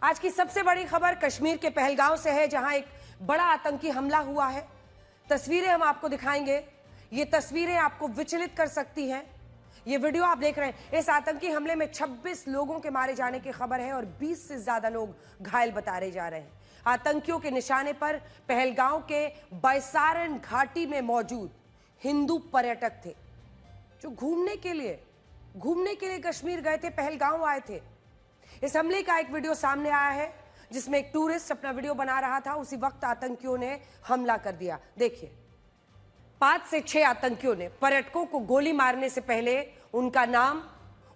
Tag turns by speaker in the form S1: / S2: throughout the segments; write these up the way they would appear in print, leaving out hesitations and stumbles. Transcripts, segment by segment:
S1: आज की सबसे बड़ी खबर कश्मीर के पहलगांव से है, जहां एक बड़ा आतंकी हमला हुआ है। तस्वीरें हम आपको दिखाएंगे। ये तस्वीरें आपको विचलित कर सकती हैं। ये वीडियो आप देख रहे हैं। इस आतंकी हमले में 26 लोगों के मारे जाने की खबर है और 20 से ज्यादा लोग घायल बताए जा रहे हैं। आतंकियों के निशाने पर पहलगांव के बैसारन घाटी में मौजूद हिंदू पर्यटक थे, जो घूमने के लिए कश्मीर गए थे, पहलगांव आए थे। इस हमले का एक वीडियो सामने आया है, जिसमें एक टूरिस्ट अपना वीडियो बना रहा था। उसी वक्त आतंकियों ने हमला कर दिया। देखिए, 5 से 6 आतंकियों ने पर्यटकों को गोली मारने से पहले उनका नाम,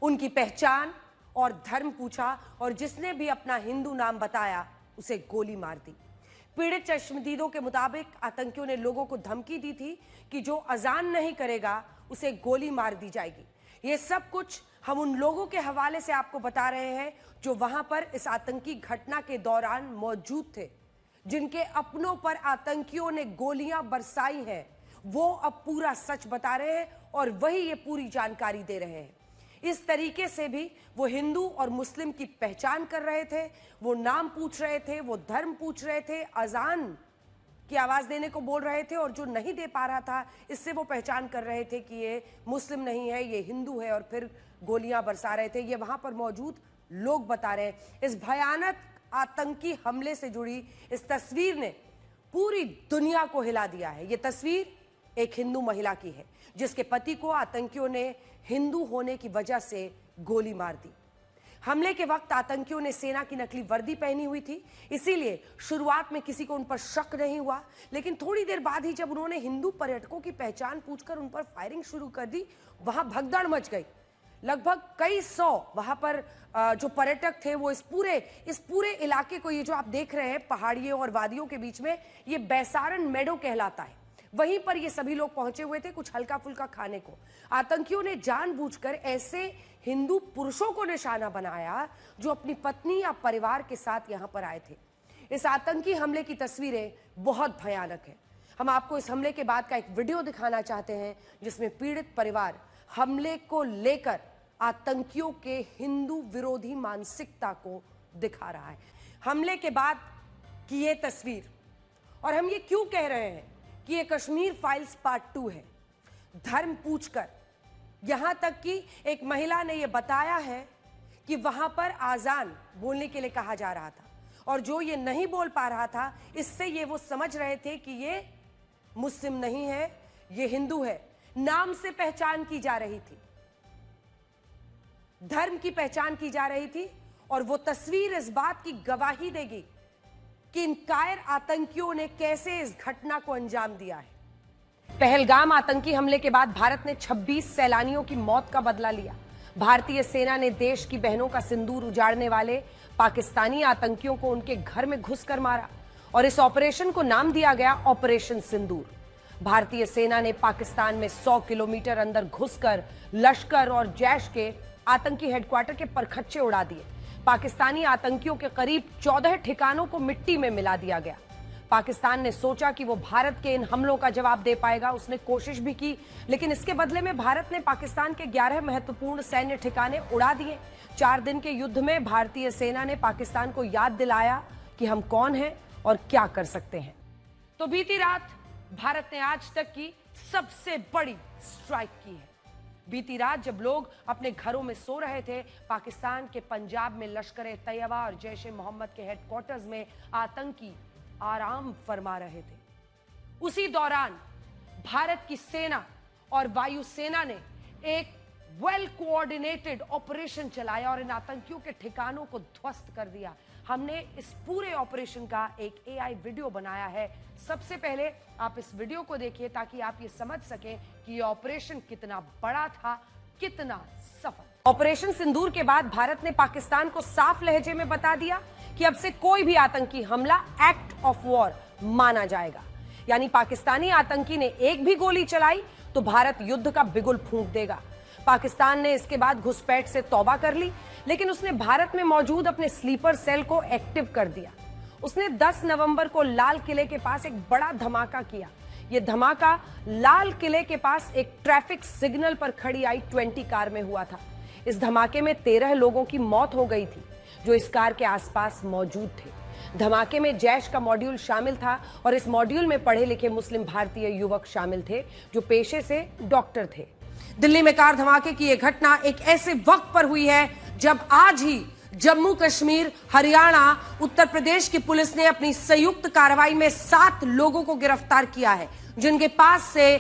S1: उनकी पहचान और धर्म पूछा, और जिसने भी अपना हिंदू नाम बताया उसे गोली मार दी। पीड़ित चश्मदीदों के मुताबिक आतंकियों ने लोगों को धमकी दी थी कि जो अजान नहीं करेगा उसे गोली मार दी जाएगी। ये सब कुछ हम उन लोगों के हवाले से आपको बता रहे हैं जो वहां पर इस आतंकी घटना के दौरान मौजूद थे, जिनके अपनों पर आतंकियों ने गोलियां बरसाई हैं। वो अब पूरा सच बता रहे हैं और वही ये पूरी जानकारी दे रहे हैं। इस तरीके से भी वो हिंदू और मुस्लिम की पहचान कर रहे थे, वो नाम पूछ रहे थे, वो धर्म पूछ रहे थे, अजान की आवाज देने को बोल रहे थे, और जो नहीं दे पा रहा था इससे वो पहचान कर रहे थे कि ये मुस्लिम नहीं है, ये हिंदू है, और फिर गोलियां बरसा रहे थे। ये वहां पर मौजूद लोग बता रहे हैं। इस भयानक आतंकी हमले से जुड़ी इस तस्वीर ने पूरी दुनिया को हिला दिया है। ये तस्वीर एक हिंदू महिला की है, जिसके पति को आतंकियों ने हिंदू होने की वजह से गोली मार दी। हमले के वक्त आतंकियों ने सेना की नकली वर्दी पहनी हुई थी, इसीलिए शुरुआत में किसी को उन पर शक नहीं हुआ। लेकिन थोड़ी देर बाद ही जब उन्होंने हिंदू पर्यटकों की पहचान पूछकर उन पर फायरिंग शुरू कर दी, वहां भगदड़ मच गई। लगभग कई सौ वहां पर जो पर्यटक थे, वो इस पूरे इलाके को, ये जो आप देख रहे हैं पहाड़ियों और वादियों के बीच में, ये बैसारन मेडो कहलाता है। वहीं पर ये सभी लोग पहुंचे हुए थे कुछ हल्का फुल्का खाने को। आतंकियों ने जानबूझकर ऐसे हिंदू पुरुषों को निशाना बनाया जो अपनी पत्नी या परिवार के साथ यहां पर आए थे। इस आतंकी हमले की तस्वीरें बहुत भयानक है। हम आपको इस हमले के बाद का एक वीडियो दिखाना चाहते हैं, जिसमें पीड़ित परिवार हमले को लेकर आतंकियों के हिंदू विरोधी मानसिकता को दिखा रहा है। हमले के बाद की ये तस्वीर, और हम ये क्यों कह रहे हैं कि ये कश्मीर फाइल्स पार्ट 2 है। धर्म पूछकर, यहां तक कि एक महिला ने यह बताया है कि वहां पर आजान बोलने के लिए कहा जा रहा था, और जो ये नहीं बोल पा रहा था, इससे ये वो समझ रहे थे कि ये मुस्लिम नहीं है, ये हिंदू है। नाम से पहचान की जा रही थी, धर्म की पहचान की जा रही थी, और वो तस्वीर इस बात की गवाही देगी कि इन कायर आतंकियों ने कैसे इस घटना को अंजाम दिया है। पहलगाम आतंकी हमले के बाद भारत ने 26 सैलानियों की मौत का बदला लिया। भारतीय सेना ने देश की बहनों का सिंदूर उजाड़ने वाले पाकिस्तानी आतंकियों को उनके घर में घुसकर मारा, और इस ऑपरेशन को नाम दिया गया ऑपरेशन सिंदूर। भारतीय सेना ने पाकिस्तान में 100 किलोमीटर अंदर घुसकर लश्कर और जैश के आतंकी हेडक्वार्टर के परखच्चे उड़ा दिए। पाकिस्तानी आतंकियों के करीब 14 ठिकानों को मिट्टी में मिला दिया गया। पाकिस्तान ने सोचा कि वो भारत के इन हमलों का जवाब दे पाएगा। उसने कोशिश भी की, लेकिन इसके बदले में भारत ने पाकिस्तान के 11 महत्वपूर्ण सैन्य ठिकाने उड़ा दिए। 4 दिन के युद्ध में भारतीय सेना ने पाकिस्तान को याद दिलाया कि हम कौन हैं और क्या कर सकते हैं। तो बीती रात भारत ने आज तक की सबसे बड़ी स्ट्राइक की है। बीती रात जब लोग अपने घरों में सो रहे थे, पाकिस्तान के पंजाब में लश्कर-ए-तैयबा और जैश-ए-मोहम्मद के हेडक्वार्टर्स में आतंकी आराम फरमा रहे थे। उसी दौरान भारत की सेना और वायुसेना ने एक वेल कोऑर्डिनेटेड ऑपरेशन चलाया और इन आतंकियों के ठिकानों को ध्वस्त कर दिया। हमने इस पूरे ऑपरेशन का एक एआई वीडियो बनाया है। सबसे पहले आप इस वीडियो को देखिए ताकि आप ये समझ सकें कि ये ऑपरेशन कितना बड़ा था, कितना सफल। ऑपरेशन सिंदूर के बाद भारत ने पाकिस्तान को साफ लहजे में बता दिया कि अब से कोई भी आतंकी हमला एक्ट ऑफ वॉर माना जाएगा। यानी पाकिस्तानी आतंकी ने एक भी गोली चलाई तो भारत युद्ध का बिगुल फूंक देगा। पाकिस्तान ने इसके बाद घुसपैठ से तौबा कर ली, लेकिन उसने भारत में मौजूद अपने स्लीपर सेल को एक्टिव कर दिया। उसने 10 नवंबर को लाल किले के पास एक बड़ा धमाका किया। यह धमाका लाल किले के पास एक ट्रैफिक सिग्नल पर खड़ी i-20 कार में हुआ था। इस धमाके में 13 लोगों की मौत हो गई थी। जो इस कार के आसपास मौजूद थे। धमाके में जैश का मॉड्यूल शामिल था और इस मॉड्यूल में पढ़े लिखे मुस्लिम भारतीय युवक शामिल थे जो पेशे से डॉक्टर थे। दिल्ली में कार धमाके की यह घटना एक ऐसे वक्त पर हुई है जब आज ही जम्मू कश्मीर, हरियाणा, उत्तर प्रदेश की पुलिस ने अपनी संयुक्त कार्रवाई में 7 लोगों को गिरफ्तार किया है, जिनके पास से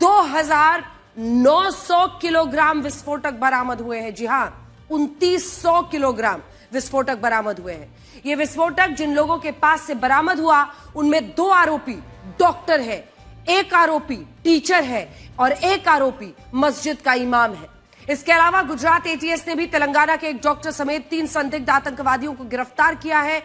S1: 2900 किलोग्राम विस्फोटक बरामद हुए हैं। जी हां, 2900 किलोग्राम विस्फोटक बरामद हुए हैं। ये विस्फोटक जिन लोगों के पास से बरामद हुआ उनमें 2 आरोपी डॉक्टर है, 1 आरोपी टीचर है और 1 आरोपी मस्जिद का इमाम है। इसके अलावा गुजरात एटीएस ने भी तेलंगाना के एक डॉक्टर समेत 3 संदिग्ध आतंकवादियों को गिरफ्तार किया है।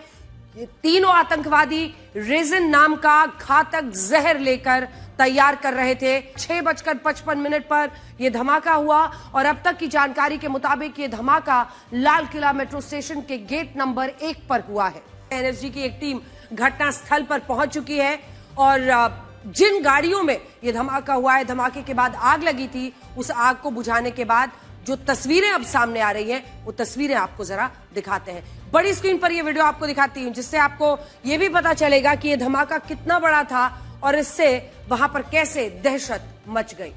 S1: ये तीनों आतंकवादी रेजिन नाम का घातक जहर लेकर तैयार कर रहे थे। 6:55 पर यह धमाका हुआ और अब तक की जानकारी के मुताबिक यह धमाका लाल किला मेट्रो स्टेशन के गेट नंबर 1 पर हुआ है। एनएसजी की एक टीम घटनास्थल पर पहुंच चुकी है और जिन गाड़ियों में यह धमाका हुआ है, धमाके के बाद आग लगी थी, उस आग को बुझाने के बाद जो तस्वीरें अब सामने आ रही हैं, वो तस्वीरें आपको जरा दिखाते हैं। बड़ी स्क्रीन पर यह वीडियो आपको दिखाती हूं, जिससे आपको यह भी पता चलेगा कि यह धमाका कितना बड़ा था और इससे वहां पर कैसे दहशत मच गई।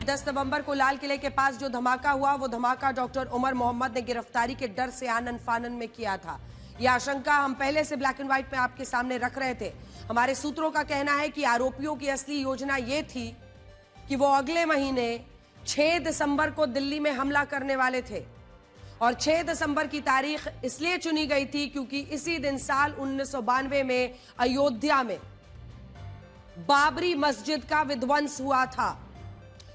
S1: 10 नवंबर को लाल किले के पास जो धमाका हुआ, वो धमाका डॉक्टर उमर मोहम्मद ने गिरफ्तारी के डर से आनन फानन में किया था। यह आशंका हम पहले से ब्लैक एंड व्हाइट में आपके सामने रख रहे थे। हमारे सूत्रों का कहना है कि आरोपियों की असली योजना यह थी कि वो अगले महीने 6 दिसंबर को दिल्ली में हमला करने वाले थे और 6 दिसंबर की तारीख इसलिए चुनी गई थी क्योंकि इसी दिन साल 1992 में अयोध्या में बाबरी मस्जिद का विध्वंस हुआ था।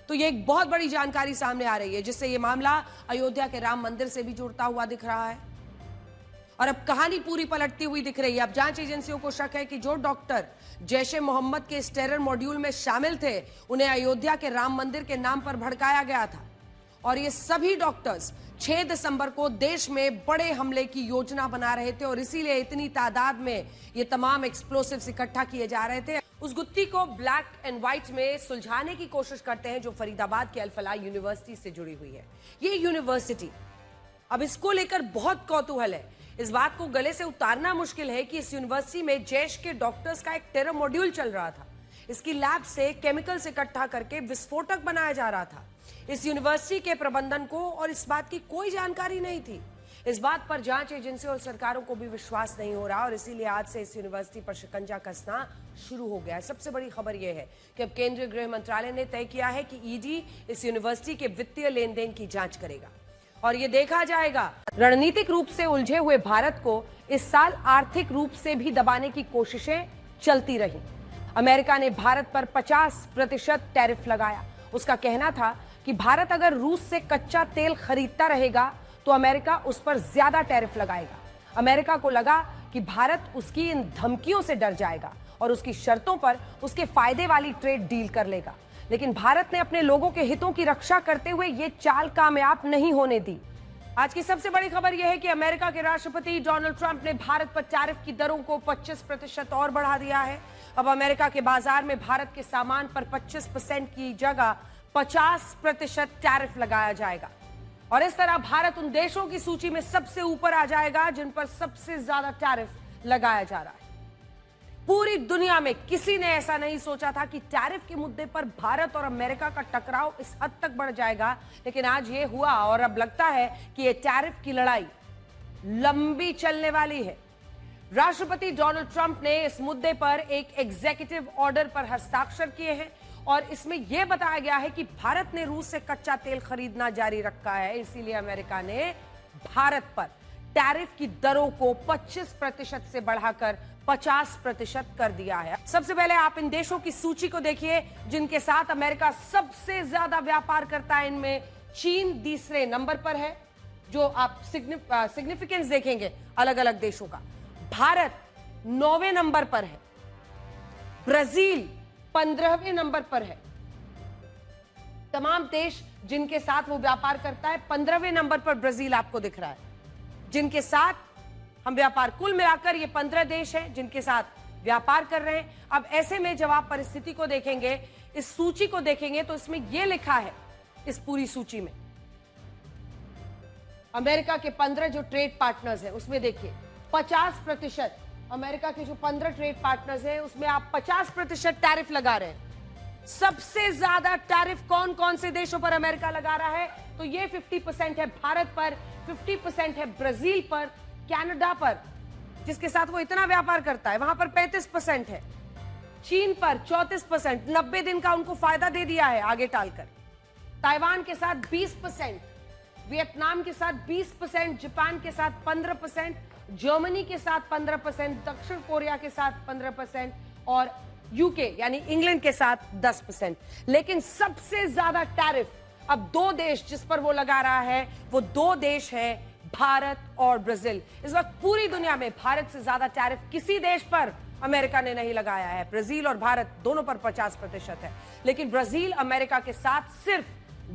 S1: तो ये एक बहुत बड़ी जानकारी सामने आ रही है, जिससे ये मामला अयोध्या के राम मंदिर से भी जुड़ता हुआ दिख रहा है और अब कहानी पूरी पलटती हुई दिख रही है। अब जांच एजेंसियों को शक है कि जो डॉक्टर जैश ए मोहम्मद के इस टेरर मॉड्यूल में शामिल थे, उन्हें अयोध्या के राम मंदिर के नाम पर भड़काया गया था और ये सभी डॉक्टर्स 6 दिसंबर को देश में बड़े हमले की योजना बना रहे थे और इसीलिए इतनी तादाद में ये तमाम एक्सप्लोसिव्स इकट्ठा किए जा रहे थे। उस गुत्थी को ब्लैक एंड व्हाइट में सुलझाने की कोशिश करते हैं जो फरीदाबाद के अल-फलाह यूनिवर्सिटी से जुड़ी हुई है। ये यूनिवर्सिटी, अब इसको लेकर बहुत कौतूहल है। इस बात को गले से उतारना मुश्किल है कि इस यूनिवर्सिटी में जैश के डॉक्टर्स का एक टेरर मॉड्यूल चल रहा था। इसकी लैब से केमिकल्स इकट्ठा करके विस्फोटक बनाया जा रहा था। इस यूनिवर्सिटी के प्रबंधन को और इस बात की कोई जानकारी नहीं थी। इस बात पर जांच एजेंसी और सरकारों को भी विश्वास नहीं हो रहा और इसीलिए आज से इस यूनिवर्सिटी पर शिकंजा कसना शुरू हो गया है। सबसे बड़ी खबर यह है कि अब केंद्रीय गृह मंत्रालय ने तय किया है कि ईडी इस यूनिवर्सिटी के वित्तीय लेन देन की जांच करेगा और यह देखा जाएगा। रणनीतिक रूप से उलझे हुए भारत को इस साल आर्थिक रूप से भी दबाने की कोशिशें चलती रही। अमेरिका ने भारत पर 50% टैरिफ लगाया। उसका कहना था कि भारत अगर रूस से कच्चा तेल खरीदता रहेगा तो अमेरिका उस पर ज्यादा टैरिफ लगाएगा। अमेरिका को लगा कि भारत उसकी इन धमकियों से डर जाएगा और उसकी शर्तों पर उसके फायदे वाली ट्रेड डील कर लेगा, लेकिन भारत ने अपने लोगों के हितों की रक्षा करते हुए यह चाल कामयाब नहीं होने दी। आज की सबसे बड़ी खबर यह है कि अमेरिका के राष्ट्रपति डोनाल्ड ट्रंप ने भारत पर टैरिफ की दरों को 25% और बढ़ा दिया है। अब अमेरिका के बाजार में भारत के सामान पर 25% की जगह 50% टैरिफ लगाया जाएगा और इस तरह भारत उन देशों की सूची में सबसे ऊपर आ जाएगा जिन पर सबसे ज्यादा टैरिफ लगाया जा रहा है। पूरी दुनिया में किसी ने ऐसा नहीं सोचा था कि टैरिफ के मुद्दे पर भारत और अमेरिका का टकराव इस हद तक बढ़ जाएगा, लेकिन आज ये हुआ और अब लगता है कि ये टैरिफ की लड़ाई लंबी चलने वाली है। राष्ट्रपति डोनाल्ड ट्रंप ने इस मुद्दे पर एक एग्जीक्यूटिव ऑर्डर पर हस्ताक्षर किए हैं और इसमें यह बताया गया है कि भारत ने रूस से कच्चा तेल खरीदना जारी रखा है, इसीलिए अमेरिका ने भारत पर टैरिफ की दरों को 25% से बढ़ाकर 50% कर दिया है। सबसे पहले आप इन देशों की सूची को देखिए जिनके साथ अमेरिका सबसे ज्यादा व्यापार करता है। इनमें चीन दूसरे नंबर पर है, जो आप सिग्निफिकेंस देखेंगे अलग अलग देशों का। भारत 9वें नंबर पर है, ब्राजील 15वें नंबर पर है। तमाम देश जिनके साथ वो व्यापार करता है, 15वें नंबर पर ब्राजील आपको दिख रहा है, जिनके साथ हम व्यापार, कुल मिलाकर ये 15 देश हैं जिनके साथ व्यापार कर रहे हैं। अब ऐसे में जब आप परिस्थिति को देखेंगे, इस सूची को देखेंगे, तो इसमें यह लिखा है, इस पूरी सूची में अमेरिका के 15 जो ट्रेड पार्टनर्स हैं उसमें देखिए 50%, अमेरिका के जो 15 ट्रेड पार्टनर्स हैं उसमें आप 50% टैरिफ लगा रहे हैं। सबसे ज्यादा टैरिफ कौन कौन से देशों पर अमेरिका लगा रहा है? तो ये 50% है भारत पर, 50% है ब्राजील पर, कनाडा पर जिसके साथ वो इतना व्यापार करता है वहां पर 35% है, चीन पर 34%, 90 दिन का उनको फायदा दे दिया है आगे टालकर, ताइवान के साथ 20%, वियतनाम के साथ 20%, जापान के साथ 15%, जर्मनी के साथ 15%, दक्षिण कोरिया के साथ 15% और यूके यानी इंग्लैंड के साथ 10%। लेकिन सबसे ज्यादा टैरिफ अब दो देश जिस पर वो लगा रहा है वो दो देश है भारत और ब्राजील। इस वक्त पूरी दुनिया में भारत से ज्यादा टैरिफ किसी देश पर अमेरिका ने नहीं लगाया है। ब्राजील और भारत दोनों पर 50% है, लेकिन ब्राजील अमेरिका के साथ सिर्फ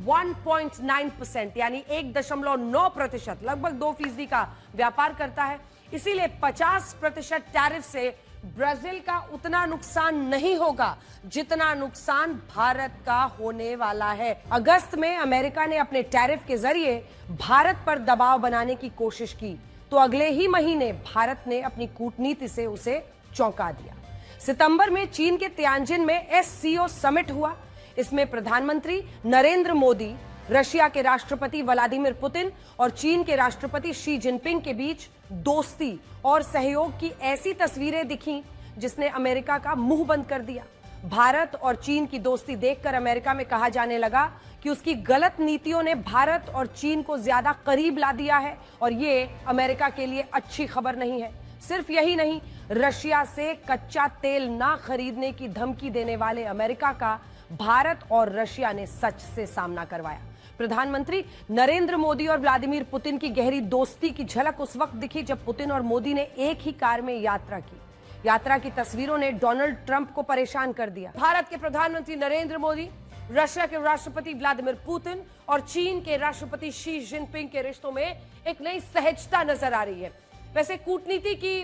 S1: 1.9% यानी 1.9%, लगभग 2% का व्यापार करता है। इसीलिए 50% टैरिफ से ब्राजील का उतना नुकसान नहीं होगा जितना नुकसान भारत का होने वाला है। अगस्त में अमेरिका ने अपने टैरिफ के जरिए भारत पर दबाव बनाने की कोशिश की तो अगले ही महीने भारत ने अपनी कूटनीति से उसे चौंका दिया। सितंबर में चीन के तियानजिन में एससीओ समिट हुआ। इसमें प्रधानमंत्री नरेंद्र मोदी, रशिया के राष्ट्रपति व्लादिमीर पुतिन और चीन के राष्ट्रपति शी जिनपिंग के बीच दोस्ती और सहयोग की ऐसी तस्वीरें दिखीं जिसने अमेरिका का मुंह बंद कर दिया। भारत और चीन की दोस्ती देखकर अमेरिका में कहा जाने लगा कि उसकी गलत नीतियों ने भारत और चीन को ज्यादा करीब ला दिया है और ये अमेरिका के लिए अच्छी खबर नहीं है। सिर्फ यही नहीं, रशिया से कच्चा तेल ना खरीदने की धमकी देने वाले अमेरिका का भारत और रशिया ने सच से सामना करवाया। प्रधानमंत्री नरेंद्र मोदी और व्लादिमीर पुतिन की गहरी दोस्ती की झलक उस वक्त दिखी जब पुतिन और मोदी ने एक ही कार में यात्रा की। यात्रा की तस्वीरों ने डोनाल्ड ट्रंप को परेशान कर दिया। भारत के प्रधानमंत्री नरेंद्र मोदी, रशिया के राष्ट्रपति व्लादिमीर पुतिन और चीन के राष्ट्रपति शी जिनपिंग के रिश्तों में एक नई सहजता नजर आ रही है। वैसे कूटनीति की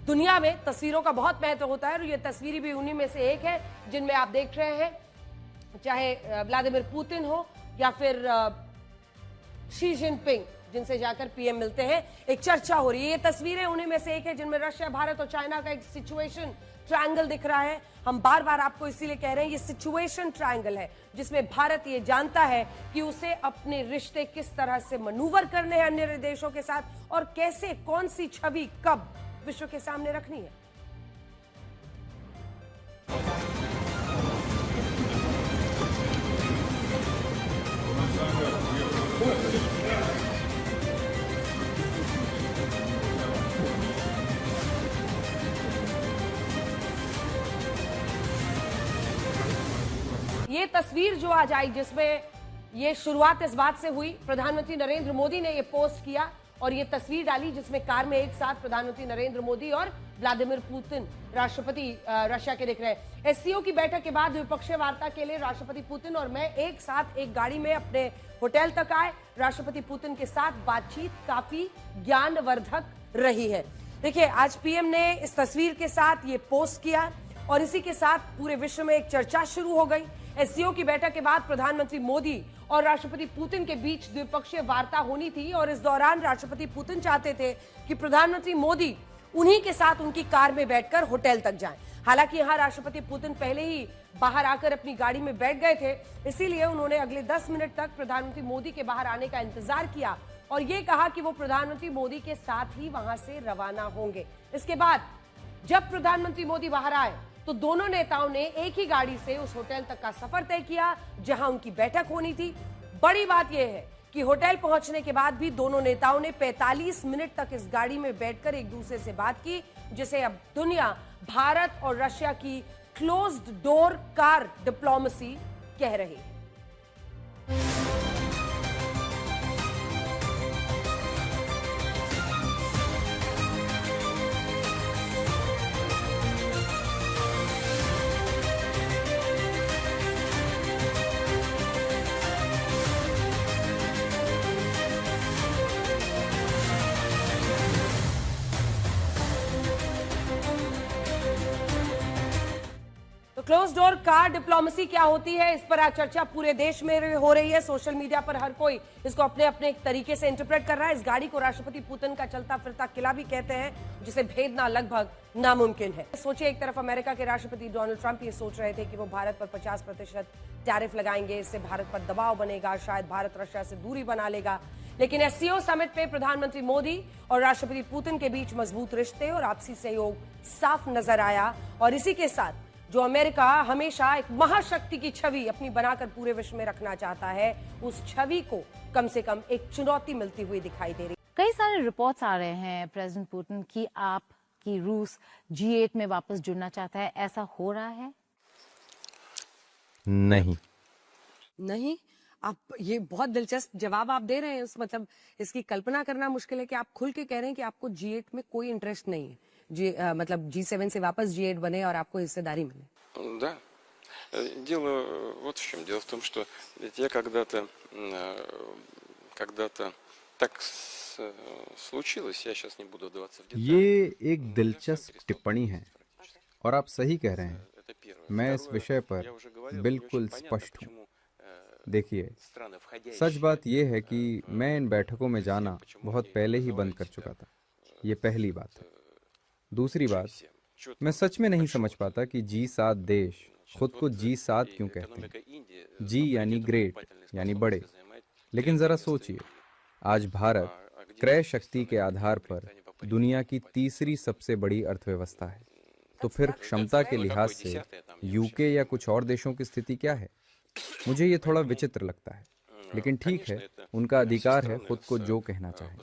S1: दुनिया में तस्वीरों का बहुत महत्व होता है और ये तस्वीरें भी उन्हीं में से एक है जिनमें आप देख रहे हैं, चाहे व्लादिमीर पुतिन हो या फिर शी जिनपिंग जिनसे जाकर पीएम मिलते हैं, एक चर्चा हो रही है। ये तस्वीरें उन्हीं में से एक है जिनमें रशिया, भारत और चाइना का एक सिचुएशन ट्रायंगल दिख रहा है। हम बार बार आपको इसीलिए कह रहे हैं ये सिचुएशन ट्रायंगल है जिसमें भारत ये जानता है कि उसे अपने रिश्ते किस तरह से मनूवर करने हैं अन्य देशों के साथ और कैसे कौन सी छवि कब विश्व के सामने रखनी है। ये तस्वीर जो आज आई जिसमें ये शुरुआत इस बात से हुई, प्रधानमंत्री नरेंद्र मोदी ने ये पोस्ट किया और ये तस्वीर डाली जिसमें कार में एक साथ प्रधानमंत्री नरेंद्र मोदी और व्लादिमीर पुतिन राष्ट्रपति रशिया के दिख रहे हैं। एससीओ की बैठक के बाद द्विपक्षीय वार्ता के लिए राष्ट्रपति पुतिन और मैं एक साथ एक गाड़ी में अपने होटल तक आए। राष्ट्रपति पुतिन के साथ बातचीत काफी ज्ञानवर्धक रही है। देखिए, आज पीएम ने इस तस्वीर के साथ ये पोस्ट किया और इसी के साथ पूरे विश्व में एक चर्चा शुरू हो गई। एससीओ की बैठक के बाद प्रधानमंत्री मोदी और राष्ट्रपति पुतिन के बीच द्विपक्षीय वार्ता होनी थी और इस दौरान राष्ट्रपति पुतिन चाहते थे कि प्रधानमंत्री मोदी उन्हीं के साथ उनकी कार में बैठकर होटल तक जाएं। हालांकि यहां राष्ट्रपति पुतिन पहले ही बाहर आकर अपनी गाड़ी में बैठ गए थे, इसीलिए उन्होंने अगले 10 मिनट तक प्रधानमंत्री मोदी के बाहर आने का इंतजार किया और ये कहा कि वो प्रधानमंत्री मोदी के साथ ही वहां से रवाना होंगे। इसके बाद जब प्रधानमंत्री मोदी बाहर आए तो दोनों नेताओं ने एक ही गाड़ी से उस होटल तक का सफर तय किया जहां उनकी बैठक होनी थी। बड़ी बात यह है कि होटल पहुंचने के बाद भी दोनों नेताओं ने 45 मिनट तक इस गाड़ी में बैठकर एक दूसरे से बात की, जिसे अब दुनिया भारत और रशिया की क्लोज्ड डोर कार डिप्लोमेसी कह रही है। तो क्लोज डोर कार डिप्लोमेसी क्या होती है, इस पर आज चर्चा पूरे देश में हो रही है। सोशल मीडिया पर हर कोई इसको अपने अपने एक तरीके से इंटरप्रेट कर रहा है। इस गाड़ी को राष्ट्रपति पुतिन का चलता फिरता किला भी कहते हैं, जिसे भेदना लगभग नामुमकिन है। सोचिए, एक तरफ अमेरिका के राष्ट्रपति डोनाल्ड ट्रंप ये सोच रहे थे कि वो भारत पर 50% टैरिफ लगाएंगे, इससे भारत पर दबाव बनेगा, शायद भारत रशिया से दूरी बना लेगा। लेकिन एससीओ समिट पे प्रधानमंत्री मोदी और राष्ट्रपति पुतिन के बीच मजबूत रिश्ते और आपसी सहयोग साफ नजर आया। और इसी के साथ जो अमेरिका हमेशा एक महाशक्ति की छवि अपनी बनाकर पूरे विश्व में रखना चाहता है, उस छवि को कम से कम एक चुनौती मिलती हुई दिखाई दे रही।
S2: कई सारे रिपोर्ट्स आ रहे हैं प्रेसिडेंट पुतिन की रूस G8 में वापस जुड़ना चाहता है, ऐसा हो रहा है?
S1: नहीं, आप ये बहुत दिलचस्प जवाब आप दे रहे हैं। मतलब इसकी कल्पना करना मुश्किल है कि आप खुल के कह रहे हैं कि आपको G8 में कोई इंटरेस्ट नहीं है। मतलब G7 से वापस G8 बने और आपको हिस्सेदारी मिले।
S3: Да. Дело вот в чем. Дело в том, что я когда-то так случилось, я сейчас не буду вдаваться в детали.
S4: ये एक दिलचस्प टिप्पणी है और आप सही कह रहे हैं। मैं इस विषय पर बिल्कुल स्पष्ट हूँ। देखिए, सच बात यह है कि मैं इन बैठकों में जाना बहुत पहले ही बंद कर चुका था। ये पहली बात है। दूसरी बात, मैं सच में नहीं समझ पाता कि G7 देश खुद को G7 क्यों कहते हैं। G यानी ग्रेट, यानी बड़े। लेकिन जरा सोचिए, आज भारत क्रय शक्ति के आधार पर दुनिया की तीसरी सबसे बड़ी अर्थव्यवस्था है। तो फिर क्षमता के लिहाज से यूके या कुछ और देशों की स्थिति क्या है? मुझे ये थोड़ा विचित्र लगता है, लेकिन ठीक है, उनका अधिकार है खुद को जो कहना चाहे।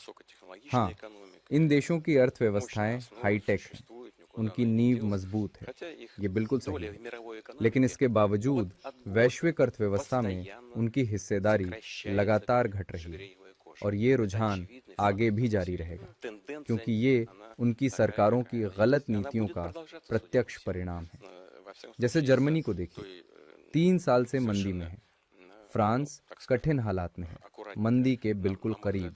S4: हाँ, इन देशों की अर्थव्यवस्थाएं हाईटेक हैं, उनकी नींव मजबूत है, ये बिल्कुल सही है। लेकिन इसके बावजूद वैश्विक अर्थव्यवस्था में उनकी हिस्सेदारी लगातार घट रही है और ये रुझान आगे भी जारी रहेगा, क्योंकि ये उनकी सरकारों की गलत नीतियों का प्रत्यक्ष परिणाम है। जैसे जर्मनी को देखिए, 3 साल से मंदी में है। फ्रांस कठिन हालात में है, मंदी के बिल्कुल करीब।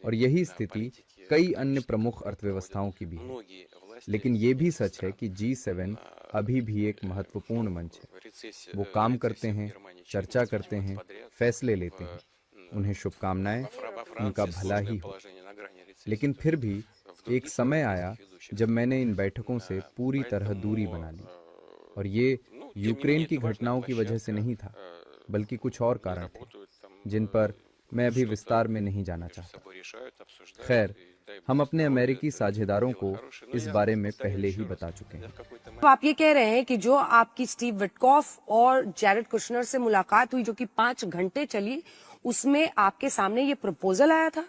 S4: और यही स्थिति कई अन्य प्रमुख अर्थव्यवस्थाओं की भी है। लेकिन ये भी सच है कि G7 अभी भी एक महत्वपूर्ण मंच है। वो काम करते हैं, चर्चा करते हैं, फैसले लेते हैं। उन्हें शुभकामनाएं, उनका भला ही हो। लेकिन फिर भी एक समय आया जब मैंने इन बैठकों से पूरी तरह दूरी बना ली। और ये यूक्रेन की घटनाओं की वजह से नहीं था, बल्कि कुछ और कारण थे, जिन पर मैं अभी विस्तार में नहीं जाना चाहता। खैर, हम अपने अमेरिकी साझेदारों को इस बारे में पहले ही बता चुके हैं।
S1: तो आप ये कह रहे हैं कि जो आपकी स्टीव विटकॉफ और जैरेड कुशनर से मुलाकात हुई, जो कि 5 घंटे चली, उसमें आपके सामने ये प्रपोजल आया था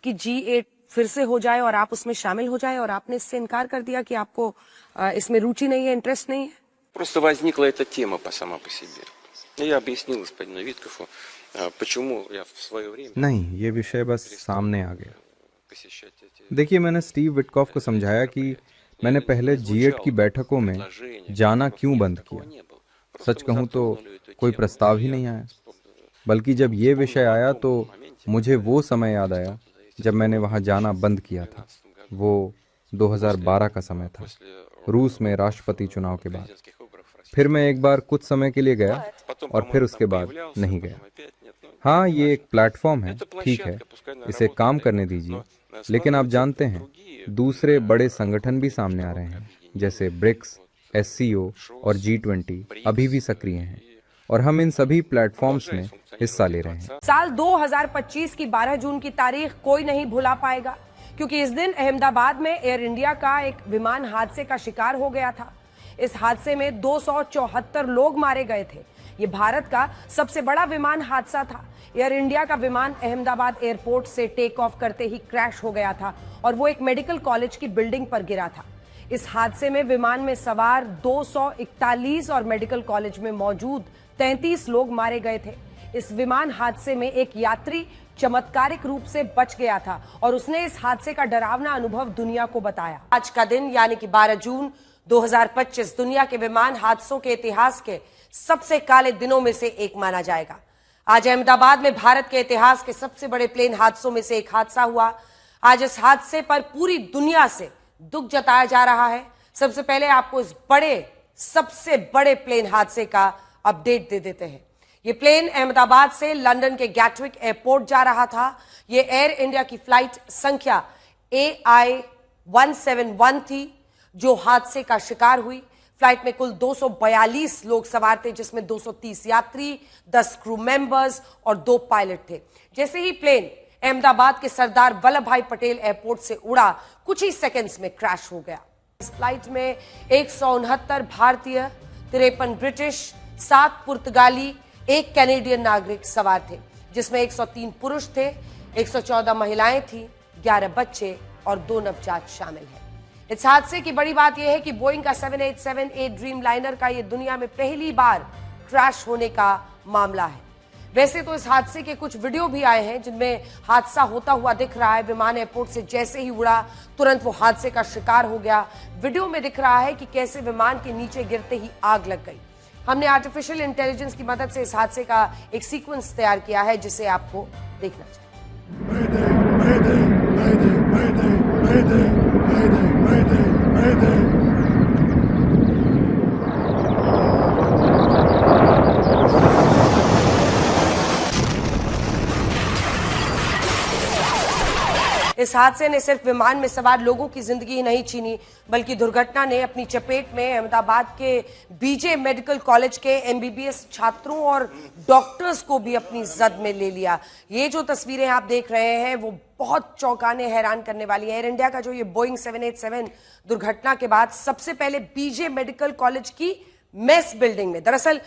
S1: कि G8 फिर से हो जाए और आप उसमें शामिल हो जाए, और आपने इससे इनकार कर दिया कि आपको इसमें रुचि नहीं है, इंटरेस्ट नहीं है?
S3: Просто возникла эта тема сама по себе. Я объяснил господину Виткофу, почему я в свое время...
S4: नहीं, ये विषय बस सामने आ गया। देखिए, मैंने स्टीव विटकॉफ को समझाया कि मैंने पहले G8 की बैठकों में जाना क्यों बंद किया। सच कहूँ तो कोई प्रस्ताव ही नहीं आया, बल्कि जब ये विषय आया तो मुझे वो समय याद आया जब मैंने वहाँ जाना बंद किया था। वो 2012 का समय था, रूस में राष्ट्रपति चुनाव के बाद। फिर मैं एक बार कुछ समय के लिए गया और फिर उसके बाद नहीं गया। हाँ, ये एक प्लेटफॉर्म है, ठीक है, इसे काम करने दीजिए। लेकिन आप जानते हैं, दूसरे बड़े संगठन भी सामने आ रहे हैं, जैसे ब्रिक्स, SCO और G20 अभी भी सक्रिय हैं, और हम इन सभी प्लेटफॉर्म्स में हिस्सा ले रहे हैं।
S1: साल 2025 की 12 जून की तारीख कोई नहीं भुला पाएगा, क्योंकि इस दिन अहमदाबाद में एयर इंडिया का एक विमान हादसे का शिकार हो गया था। इस हादसे में 274 लोग मारे गए थे। ये भारत का सबसे बड़ा विमान हादसा था। एयर इंडिया का विमान अहमदाबाद एयरपोर्ट से टेक ऑफ करते ही क्रैश हो गया था, और वो एक मेडिकल कॉलेज की बिल्डिंग पर गिरा था। इस हादसे में विमान में सवार 241 और मेडिकल कॉलेज में मौजूद 33 लोग मारे गए थे। इस विमान हादसे में एक यात्री चमत्कारिक रूप से बच गया था, और उसने इस हादसे का डरावना अनुभव दुनिया को बताया। आज का दिन यानी कि 12 जून 2025 दुनिया के विमान हादसों के इतिहास के सबसे काले दिनों में से एक माना जाएगा। आज अहमदाबाद में भारत के इतिहास के सबसे बड़े प्लेन हादसों में से एक हादसा हुआ। आज इस हादसे पर पूरी दुनिया से दुख जताया जा रहा है। सबसे पहले आपको इस बड़े सबसे बड़े प्लेन हादसे का अपडेट दे देते हैं। ये प्लेन अहमदाबाद से लंदन के गैटविक एयरपोर्ट जा रहा था। ये एयर इंडिया की फ्लाइट संख्या AI-171 थी जो हादसे का शिकार हुई। फ्लाइट में कुल 242 लोग सवार थे, जिसमें 230 यात्री, 10 क्रू मेंबर्स और 2 पायलट थे। जैसे ही प्लेन अहमदाबाद के सरदार वल्लभ भाई पटेल एयरपोर्ट से उड़ा, कुछ ही सेकंड्स में क्रैश हो गया। इस फ्लाइट में 169 भारतीय, 53 ब्रिटिश, 7 पुर्तगाली, 1 कैनेडियन नागरिक सवार थे, जिसमें 103 पुरुष थे, 114 महिलाएं थी, 11 बच्चे और 2 नवजात शामिल हैं। इस हादसे की बड़ी बात यह है कि बोइंग का 787-8 ड्रीम लाइनर का यह दुनिया में पहली बार क्रैश होने का मामला है। वैसे तो इस हादसे के कुछ वीडियो भी आए हैं जिनमें हादसा होता हुआ दिख रहा है। विमान एयरपोर्ट से जैसे ही उड़ा, तुरंत वो हादसे का शिकार हो गया। वीडियो में दिख रहा है कि कैसे विमान के नीचे गिरते ही आग लग गई। हमने आर्टिफिशियल इंटेलिजेंस की मदद से इस हादसे का एक सीक्वेंस तैयार किया है, जिसे आपको देखना चाहिए। इस हादसे ने सिर्फ विमान में सवार लोगों की जिंदगी ही नहीं छीनी, बल्कि दुर्घटना ने अपनी चपेट में अहमदाबाद के बीजे मेडिकल कॉलेज के MBBS छात्रों और डॉक्टर्स को भी अपनी जद में ले लिया। ये जो तस्वीरें आप देख रहे हैं वो बहुत चौंकाने, हैरान करने वाली है। एयर इंडिया का जो ये बोइंग 787 दुर्घटना के बाद सबसे पहले बीजे मेडिकल कॉलेज की मेस बिल्डिंग में, दरअसल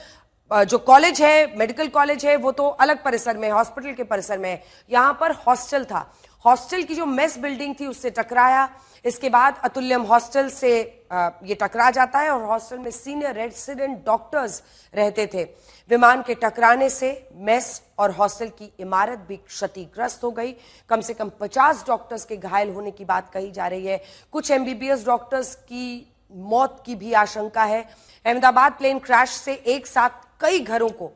S1: जो कॉलेज है, मेडिकल कॉलेज है, वो तो अलग परिसर में, हॉस्पिटल के परिसर में है। यहां पर हॉस्टल था, हॉस्टल की जो मेस बिल्डिंग थी उससे टकराया। इसके बाद अतुल्यम हॉस्टल से ये टकरा जाता है और हॉस्टल में सीनियर रेसिडेंट डॉक्टर्स रहते थे। विमान के टकराने से मेस और हॉस्टल की इमारत भी क्षतिग्रस्त हो गई। कम से कम 50 डॉक्टर्स के घायल होने की बात कही जा रही है। कुछ MBBS डॉक्टर्स की मौत की भी आशंका है। अहमदाबाद प्लेन क्रैश से एक साथ कई घरों को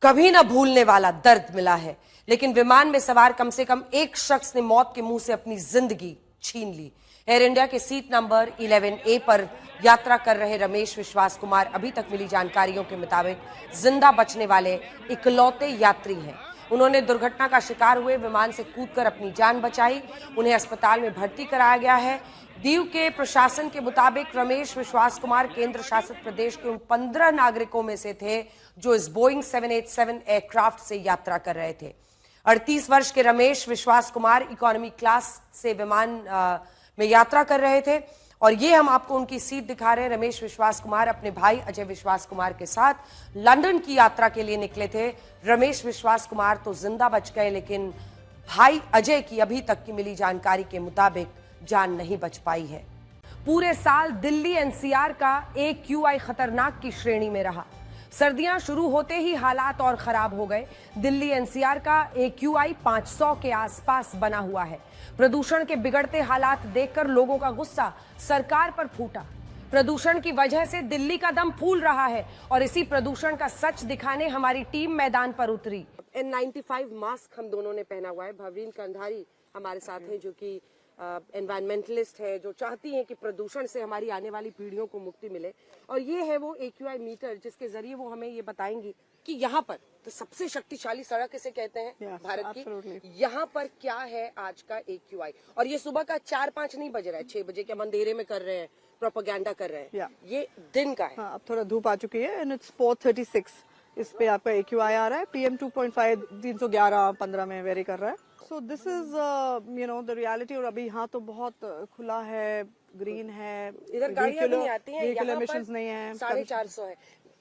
S1: कभी ना भूलने वाला दर्द मिला है, लेकिन विमान में सवार कम से कम एक शख्स ने मौत के मुंह से अपनी जिंदगी छीन ली। एयर इंडिया के सीट नंबर 11A पर यात्रा कर रहे रमेश विश्वास कुमार अभी तक मिली जानकारियों के मुताबिक जिंदा बचने वाले इकलौते यात्री हैं। उन्होंने दुर्घटना का शिकार हुए विमान से कूदकर अपनी जान बचाई। उन्हें अस्पताल में भर्ती कराया गया है। दीव के प्रशासन के मुताबिक रमेश विश्वास कुमार केंद्र शासित प्रदेश के उन 15 नागरिकों में से थे जो इस बोइंग 787 एयरक्राफ्ट से यात्रा कर रहे थे। 38 वर्ष के रमेश विश्वास कुमार इकोनॉमी क्लास से विमान में यात्रा कर रहे थे और ये हम आपको उनकी सीट दिखा रहे हैं। रमेश विश्वास कुमार अपने भाई अजय विश्वास कुमार के साथ लंदन की यात्रा के लिए निकले थे। रमेश विश्वास कुमार तो जिंदा बच गए, लेकिन भाई अजय की अभी तक की मिली जानकारी के मुताबिक जान नहीं बच पाई है। पूरे साल दिल्ली NCR का AQI खतरनाक की श्रेणी में रहा। सर्दियां शुरू होते ही हालात और खराब हो गए। दिल्ली NCR का AQI 500 के आसपास बना हुआ है। प्रदूषण के बिगड़ते हालात देखकर लोगों का गुस्सा सरकार पर फूटा। प्रदूषण की वजह से दिल्ली का दम फूल रहा है और इसी प्रदूषण का सच दिखाने हमारी टीम मैदान पर उतरी। N95 मास्क हम दोनों ने पहना हुआ है। भवरीन कंधारी हमारे साथ हैं, जो कि एनवायरमेंटलिस्ट है, जो चाहती हैं कि प्रदूषण से हमारी आने वाली पीढ़ियों को मुक्ति मिले। और ये है वो AQI मीटर जिसके जरिए वो हमें ये बताएंगी कि यहाँ पर तो सबसे शक्तिशाली सड़क इसे कहते हैं भारत की। यहाँ पर क्या है आज का AQI? और ये सुबह का 4-5 नहीं बज रहा है, 6 बजे के हम अंधेरे में कर रहे हैं, प्रोपेगेंडा कर रहे हैं। ये दिन का है।
S5: हाँ, अब थोड़ा धूप आ चुकी है एंड इट्स 4:36। इस पे आपका AQI आ रहा है PM 2.5 311-15 में वेरी कर रहा है। So this is the reality. और अभी यहाँ तो बहुत खुला है, ग्रीन है,
S1: इधर गाड़ियां भी नहीं आती हैं,
S5: व्हीकल एमिशंस नहीं है।
S1: 450 है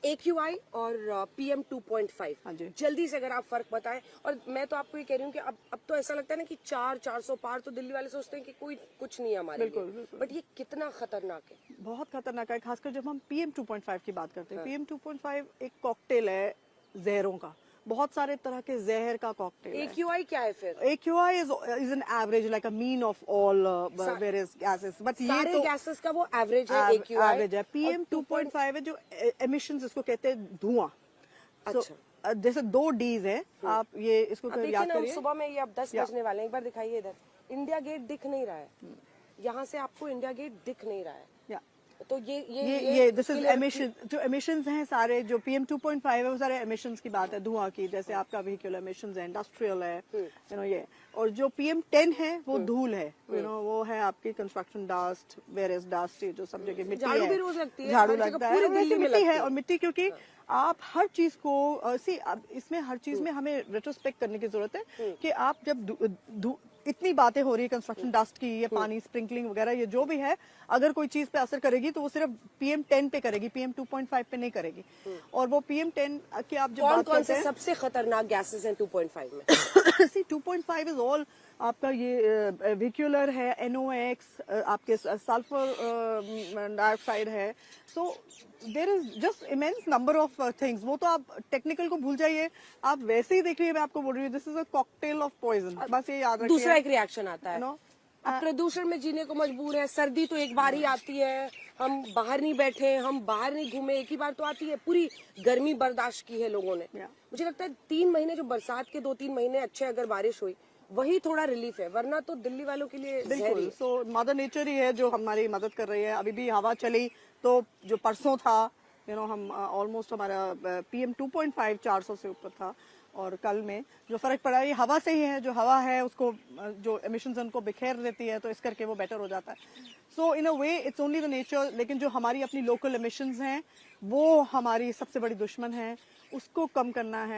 S1: AQI और PM 2.5।
S5: हाँ जी,
S1: जल्दी से अगर आप फर्क बताएं। और मैं तो आपको ये कह रही हूँ कि अब तो ऐसा लगता है ना कि 400 पार तो दिल्ली वाले सोचते हैं कि कोई कुछ नहीं है हमारे लिए। बट ये कितना खतरनाक है,
S5: बहुत खतरनाक है। खासकर जब हम PM 2.5 की बात करते हैं। PM 2.5 एक कॉकटेल है जहरों का, बहुत सारे तरह के जहर का कॉकटेल है।
S1: AQI क्या है फिर?
S5: AQI is an average, like a mean of all various gases. But
S1: सारे गैसेस का वो एवरेज है। AQI
S5: एवरेज है। PM 2.5 है जो एमिशंस इसको कहते हैं, धुआं।
S1: अच्छा,
S5: जैसे 2 Ds है, आप ये इसको याद करिए।
S1: सुबह में ये अब 10 बजने वाले हैं। एक बार दिखाइए इधर, इंडिया गेट दिख नहीं रहा है। यहाँ से आपको इंडिया गेट दिख नहीं रहा है। तो
S5: ये दिस इज एमिशन, जो एमिशंस हैं सारे, जो PM 2.5 है वो सारे एमिशंस की बात है, धुआं की, जैसे आपका व्हीक्यूलर एमिशंस है, इंडस्ट्रियल है, यू नो ये। और जो PM 10 है वो धूल है, यू नो वो है आपकी कंस्ट्रक्शन डस्ट, वेरियस डस्ट, जो सब जगह मिट्टी
S1: झाड़ू
S5: है,
S1: भी रोज लगती है,
S5: झाड़ू
S1: हर जगह
S5: लगता
S1: पूरी
S5: है,
S1: दिल्ली में
S5: मिट्टी
S1: लगती
S5: है।
S1: है।
S5: और मिट्टी क्योंकि आप हर चीज को सी, अब इसमें हर चीज में हमें रेट्रोस्पेक्ट करने की जरूरत है कि आप जब इतनी बातें हो रही है कंस्ट्रक्शन डस्ट की, ये पानी स्प्रिंकलिंग वगैरह, ये जो भी है, अगर कोई चीज पे असर करेगी तो वो सिर्फ PM 10 पे करेगी, PM 2.5 पे नहीं करेगी। और वो PM 10 की आप जब बात
S1: कौन
S5: करते
S1: से
S5: हैं,
S1: सबसे खतरनाक गैसेस हैं 2.5 में?
S5: सी 2.5 इज ऑल आपका ये व्हीक्यूलर है, NOx, आपके सल्फर डाइऑक्साइड है। So there is just immense number of things. वो तो आप टेक्निकल को भूल जाइए, आप वैसे ही देखिए, मैं आपको बोल रही हूँ, this is a cocktail of poison, बस ये याद रखिए।
S1: दूसरा एक रिएक्शन आता है,
S5: नो
S1: अब प्रदूषण में जीने को मजबूर है। सर्दी तो एक बार ही आती है, हम बाहर नहीं बैठे, हम बाहर नहीं घूमे, एक ही बार तो आती है। पूरी गर्मी बर्दाश्त की है लोगों ने। मुझे लगता है 3 महीने जो बरसात के 2-3 महीने अच्छे अगर बारिश हुई, वही थोड़ा रिलीफ है, वरना तो दिल्ली वालों के लिए जहर ही
S5: बिल्कुल।
S1: है।
S5: सो मदर नेचर ही है जो हमारी मदद कर रही है। अभी भी हवा चली तो जो परसों था, यू नो, हम ऑलमोस्ट हमारा PM 2.5 400 से ऊपर था, और कल में जो फर्क पड़ा ये हवा से ही है। जो हवा है उसको जो एमिशंस उनको बिखेर देती है, तो इस करके वो बेटर हो जाता है। So in a way it's only the nature. लेकिन जो हमारी अपनी लोकल एमिशंस हैं वो हमारी सबसे बड़ी दुश्मन है, उसको कम करना है।